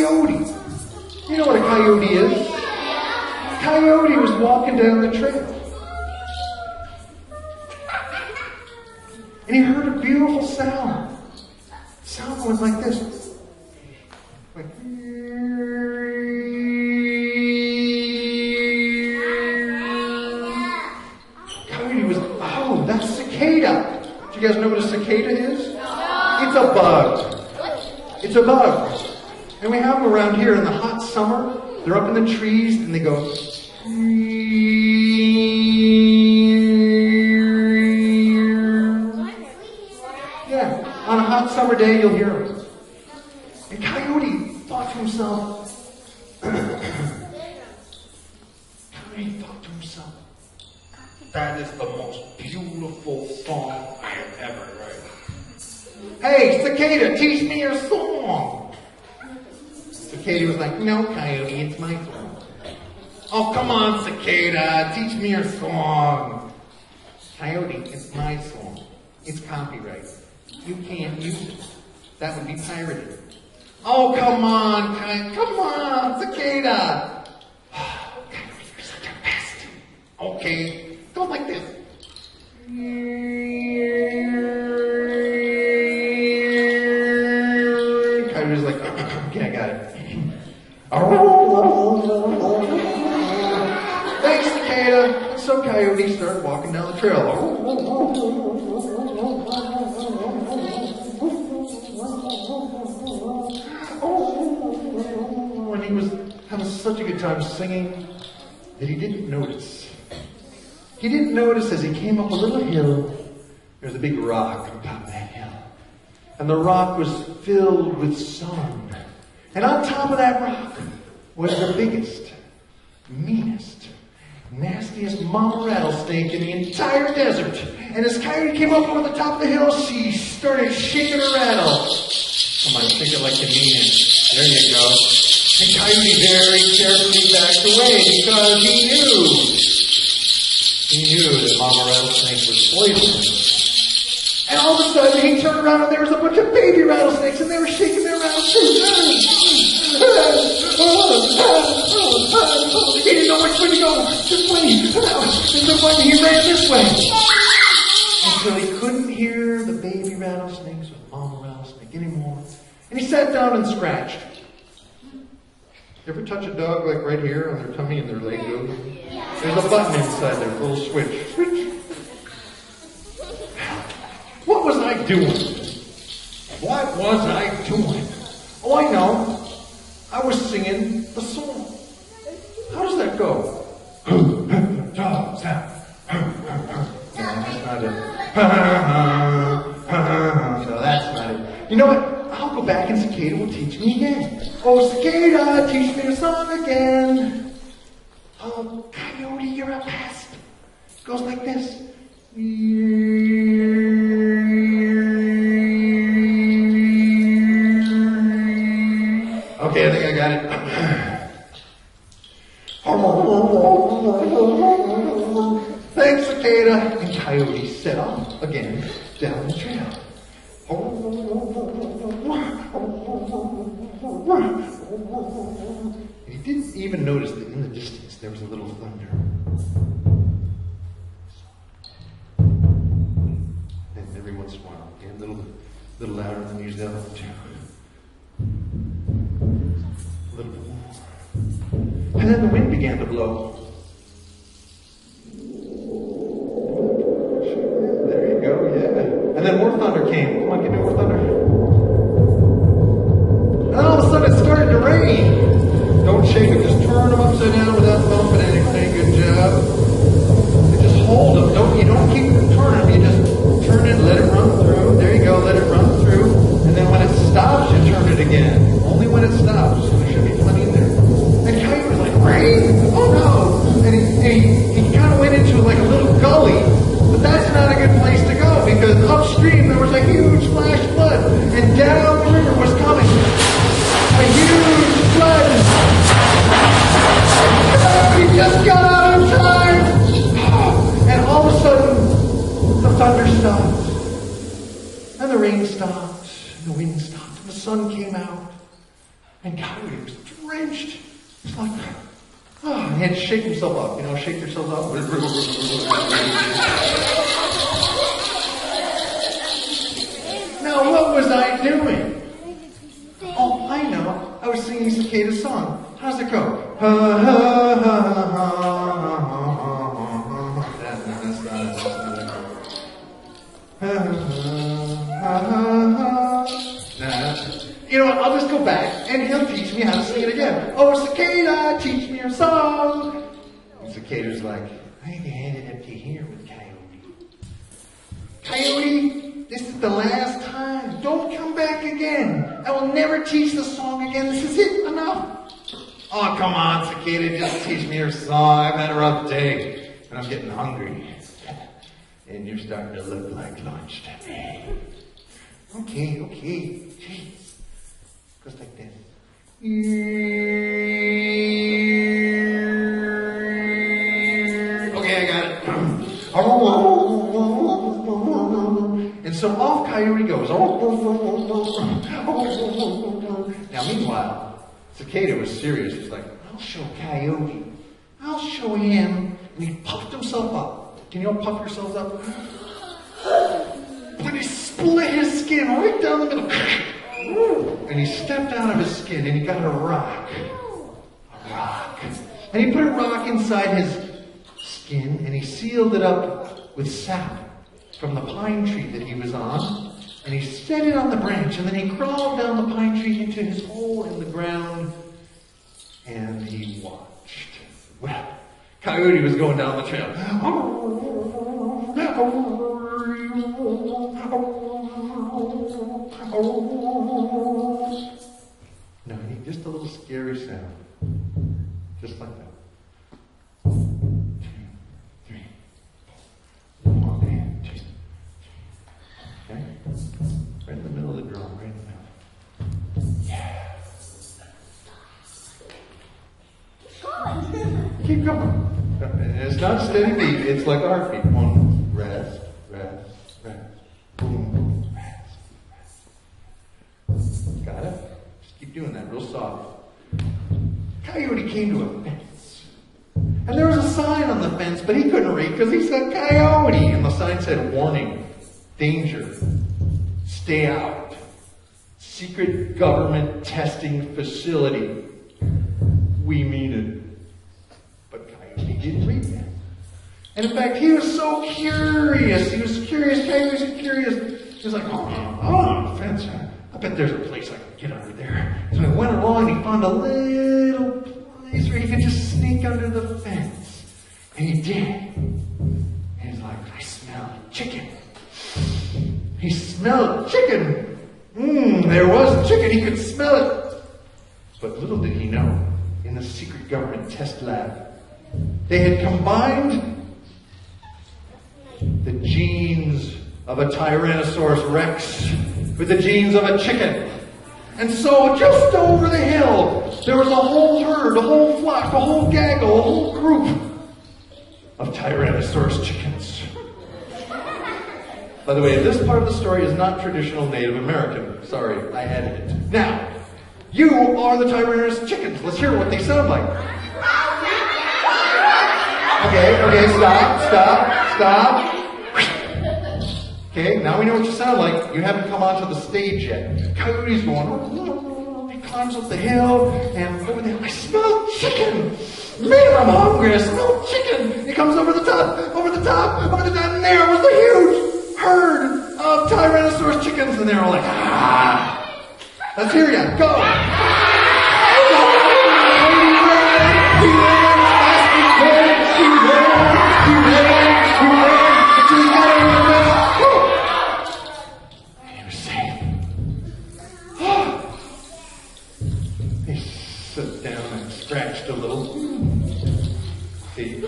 Coyote. You know what a coyote is? Coyote was walking down the trail. And he heard a beautiful sound. The sound went like this. Like, Coyote was, oh, that's Cicada. Do you guys know what a cicada is? It's a bug. It's a bug. And we have them around here in the hot summer. They're up in the trees and they go. Yeah, on a hot summer day you'll hear them. And Coyote thought to himself, that is the most beautiful song I have ever heard. Hey, Cicada, teach me your song. Cicada was like, no, Coyote, it's my song. Oh, come on, Cicada, teach me your song. Coyote, it's my song. It's copyright. You can't use it. That would be pirated. Oh, come on, Cicada. Coyote, you're such a pest. Okay. Go like this. Coyote was like, okay, I got it. Thanks, Cicada. So Coyote started walking down the trail. And he was having such a good time singing that he didn't notice. He didn't notice as he came up a little hill, there was a big rock on top of that hill. And the rock was filled with sun. And on top of that rock was the biggest, meanest, nastiest mama rattlesnake in the entire desert. And as Coyote came up over the top of the hill, she started shaking her rattle. Come on, shake it like you mean it. There you go. And Coyote very carefully backed away because he knew that Mama Rattlesnake was poisonous. And all of a sudden, he turned around and there was a bunch of baby rattlesnakes and they were shaking their rattles too. He didn't know which way to go. This way. And then finally he ran this way. Until he couldn't hear the baby rattlesnakes with Mama Rattlesnake anymore. And he sat down and scratched. You ever touch a dog like right here on their tummy and their leg goes? There's a button inside there, a little switch. Switch. What was I doing? What was I doing? Oh, I know. I was singing the song. How does that go? Dogs out. That's not it. No, that's not it. You know what? I'll go back and Cicada will teach me again. Oh, Cicada, teach me a song again. Oh, Coyote, you're a pest. It goes like this. Okay, I think I got it. Thanks, Cicada. And Coyote set off again down the trail. And he didn't even notice that in the distance there was a little thunder. And every once in a while, a little louder than usual too. A little bit more. And then the wind began to blow. There you go, yeah. And then more thunder came. Come on, give me more thunder. And all of a sudden it started to rain. Don't shake it, just turn them upside down without bumping anything. Good job. And just hold them. You don't keep turning them, you just turn it, let it run through. There you go, let it run through. And then when it stops, you turn it again. Only when it stops. There should be plenty in there. And Coyote was like, rain? Oh no! And he kind of went into like a little gully, but that's not a good place to go because upstream there was a huge flash flood, and down the river was coming a huge flood. He just got out of time, and all of a sudden the thunder stopped, and the rain stopped, and the wind stopped, and the sun came out. And Coyote was drenched. It's like, oh, and he had to shake himself up. You know, shake yourself up. Now, what was I doing? Oh, I know. I was singing Cicada's song. How's it go? You know what? I'll just go back and he'll teach me how to sing it again. Oh, Cicada, teach me your song. And Cicada's like, I can hand it up to here with Coyote. Coyote, this is the last time. Don't come back again. I will never teach the song again. This is it. Enough. Oh, come on, Cicada. Just teach me your song. I've had a rough day. And I'm getting hungry. And you're starting to look like lunch to me. Okay. Jeez. Goes like this. Okay, I got it. And so off Coyote goes. Now, meanwhile, Cicada was serious. He's like, I'll show Coyote. I'll show him. And he puffed himself up. Can you all puff yourselves up? But he split his skin right down the middle. And he stepped out of his skin and he got a rock. And he put a rock inside his skin and he sealed it up with sap from the pine tree that he was on. And he set it on the branch and then he crawled down the pine tree into his hole in the ground and he watched. Well, Coyote was going down the trail. No, just a little scary sound. Just like that. 1, 2, 3, 4. 1 and 2. Okay? Right in the middle of the drum, right in the middle. Yeah. Keep going. And it's not a steady beat, it's like our beat. 1, rest, boom, rest. Got it? Just keep doing that real soft. Coyote came to a fence. And there was a sign on the fence, but he couldn't read because he said Coyote. And the sign said, warning, danger, stay out, secret government testing facility. We mean it. He didn't read that. And in fact, he was so curious. He was curious. Coyote was curious. He was like, oh, fence. I bet there's a place I can get under there. So he went along and he found a little place where he could just sneak under the fence. And he did. And he's like, I smell chicken. He smelled chicken. There was chicken. He could smell it. But little did he know, in the secret government test lab, they had combined the genes of a Tyrannosaurus Rex with the genes of a chicken. And so just over the hill, there was a whole herd, a whole flock, a whole gaggle, a whole group of Tyrannosaurus chickens. By the way, this part of the story is not traditional Native American. Sorry, I added it. Now, you are the Tyrannosaurus chickens. Let's hear what they sound like. Okay, stop. Okay, now we know what you sound like. You haven't come onto the stage yet. Coyote's going, he climbs up the hill, and over there, I smell chicken! Man, I'm hungry, I smell chicken! He comes over the top, and there was a huge herd of Tyrannosaurus chickens, and they're all like, ah! Let's hear ya, go! Scratched a little. See?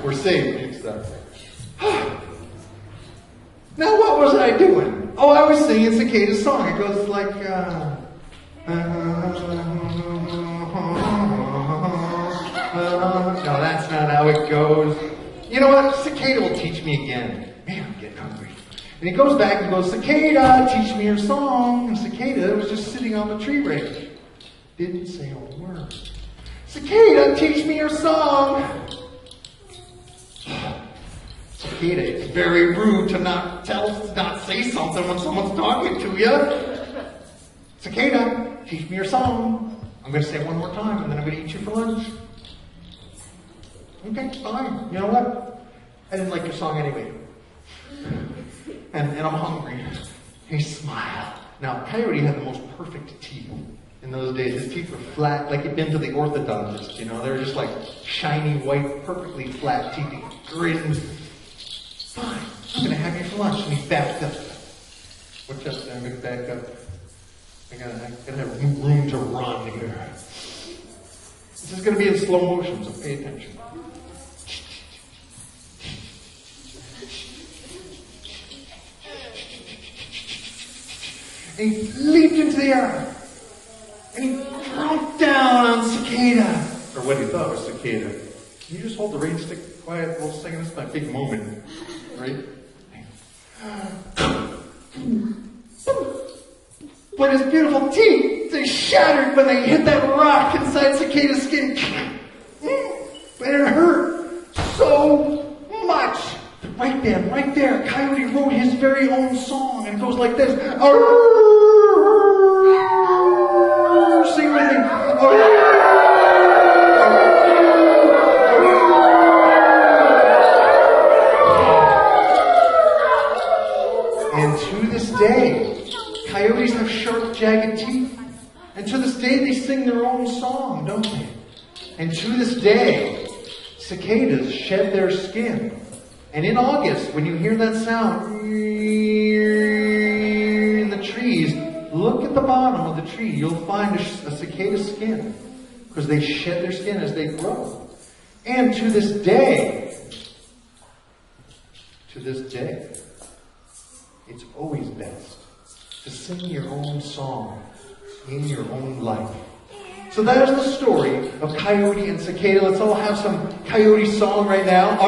We're saved and stuff. Now what was I doing? Oh, I was singing Cicada's song. It goes like, no, that's not how it goes. You know what? Cicada will teach me again. Man, I'm getting hungry. And he goes back and goes, Cicada, teach me your song. And Cicada was just sitting on the tree branch. Didn't say a word. Cicada, teach me your song. Cicada, it's very rude to not say something when someone's talking to you. Cicada, teach me your song. I'm going to say it one more time, and then I'm going to eat you for lunch. Okay, fine. You know what? I didn't like your song anyway. And I'm hungry. He smiled. Now, Coyote had the most perfect teeth in those days. His teeth were flat, like he'd been to the orthodontist, you know. They were just like shiny, white, perfectly flat teeth. He grinned. Fine, I'm going to have you for lunch. And he backed up. Watch out, I'm going to back up. I gotta have room to run here. This is going to be in slow motion, so pay attention. And he leaped into the air. And he dropped down on Cicada. Or what he thought was Cicada. Can you just hold the rain stick quiet for a second? This is my big moment. Right? But his beautiful teeth, they shattered when they hit that rock inside Cicada's skin. But it hurt so much. Right there, Coyote wrote his very own song, and it goes like this. Sing with me. And to this day, coyotes have sharp, jagged teeth. And to this day, they sing their own song, don't they? And to this day, cicadas shed their skin. And in August, when you hear that sound in the trees, look at the bottom of the tree. You'll find a cicada's skin, because they shed their skin as they grow. And to this day, it's always best to sing your own song in your own life. So that is the story of Coyote and Cicada. Let's all have some Coyote song right now.